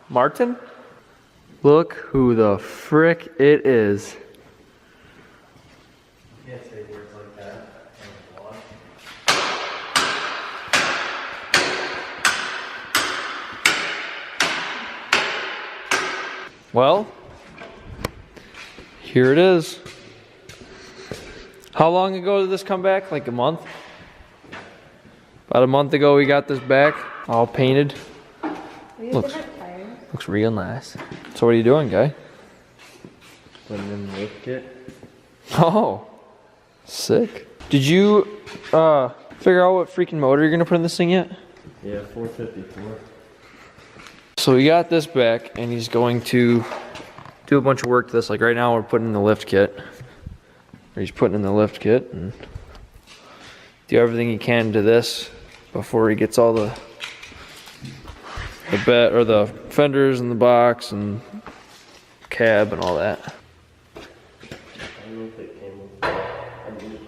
Martin? Look who the frick it is. Can't say words like that. Well, here it is. How long ago did this come back? Like a month? About a month ago we got this back, all painted. Looks real nice. So what are you doing, guy? Putting in the lift kit. Oh, sick. Did you figure out what freaking motor you're gonna put in this thing yet? Yeah, 454. So we got this back and he's going to do a bunch of work to this. Like right now we're putting in the lift kit. Or he's putting in the lift kit and do everything he can to this before he gets all the bed or the fenders and the box and cab and all that. I don't know if it came with I believe.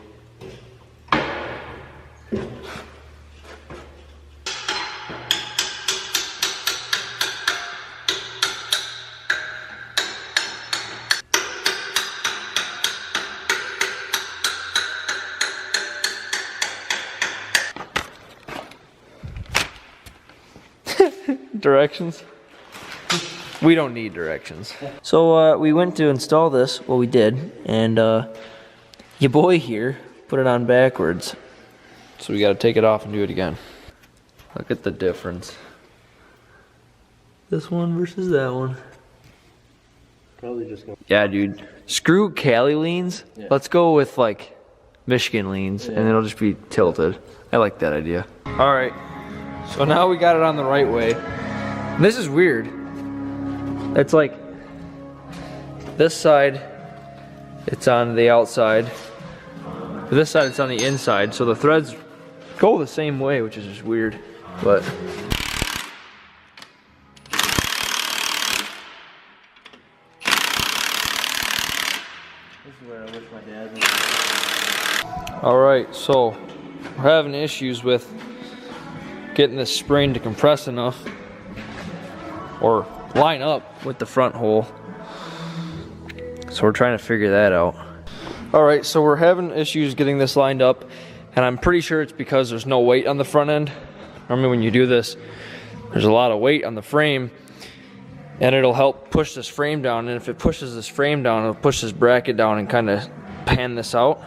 Directions? We don't need directions. So we went to install this, well we did, and your boy here put it on backwards. So we gotta take it off and do it again. Look at the difference. This one versus that one. Probably just gonna. Yeah, dude. Screw Cali leans. Yeah. Let's go with like Michigan leans, and it'll just be tilted. I like that idea. All right. So now we got it on the right way. And this is weird. It's like this side, it's on the outside. This side, it's on the inside. So the threads go the same way, which is just weird. But This is where I wish my dad was. all right, so we're having issues with getting this spring to compress enough or line up with the front hole. So we're trying to figure that out. All right, so we're having issues getting this lined up, and I'm pretty sure it's because there's no weight on the front end. Normally when you do this, there's a lot of weight on the frame, and it'll help push this frame down, and if it pushes this frame down, it'll push this bracket down and kind of pan this out.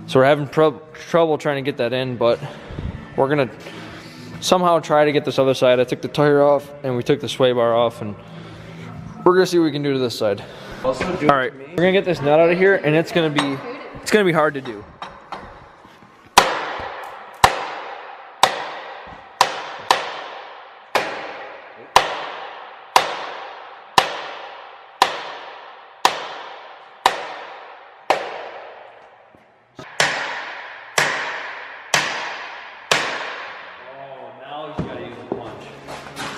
So we're having trouble trying to get that in, but we're gonna somehow try to get this other side. I took the tire off and we took the sway bar off, and we're gonna see what we can do to this side. All right, we're gonna get this nut out of here, and it's gonna be hard to do.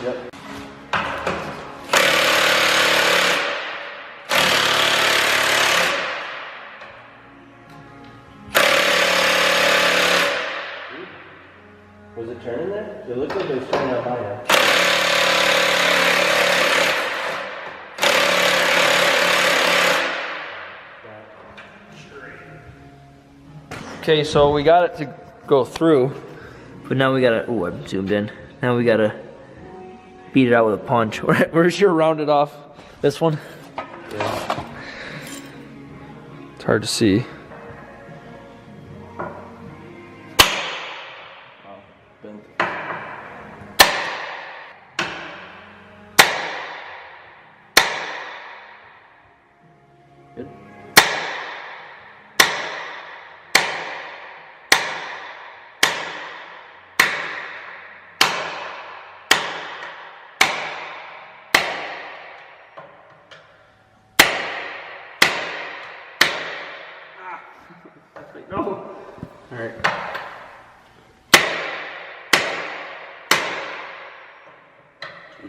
Yep. Was it turning there? It looked like it was turning up higher. Okay, so we got it to go through, but now we gotta, oh, I'm zoomed in. Now we gotta beat it out with a punch. Where's your rounded off? This one? Yeah. It's hard to see. Oh, bent. Good. No. All right.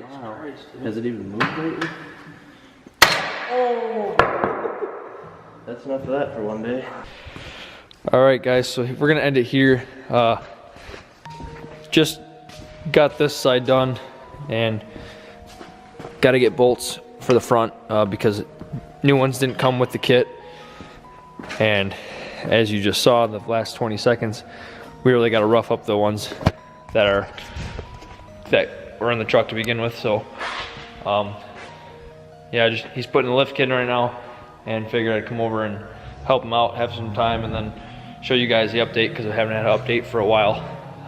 Wow. Has it even moved lately? Oh. That's enough of that for one day. All right, guys. So we're gonna end it here. Just got this side done. and got to get bolts for the front because new ones didn't come with the kit. And as you just saw in the last 20 seconds, we really got to rough up the ones that were in the truck to begin with. So yeah, he's putting the lift kit in right now, and figured I'd come over and help him out, have some time, and then show you guys the update, because I haven't had an update for a while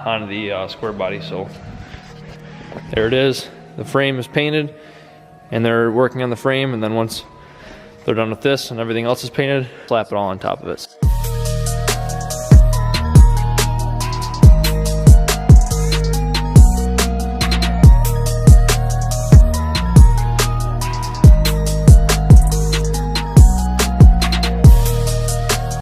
on the Squarebody. So there it is. The frame is painted, and they're working on the frame, and then once they're done with this and everything else is painted, slap it all on top of it.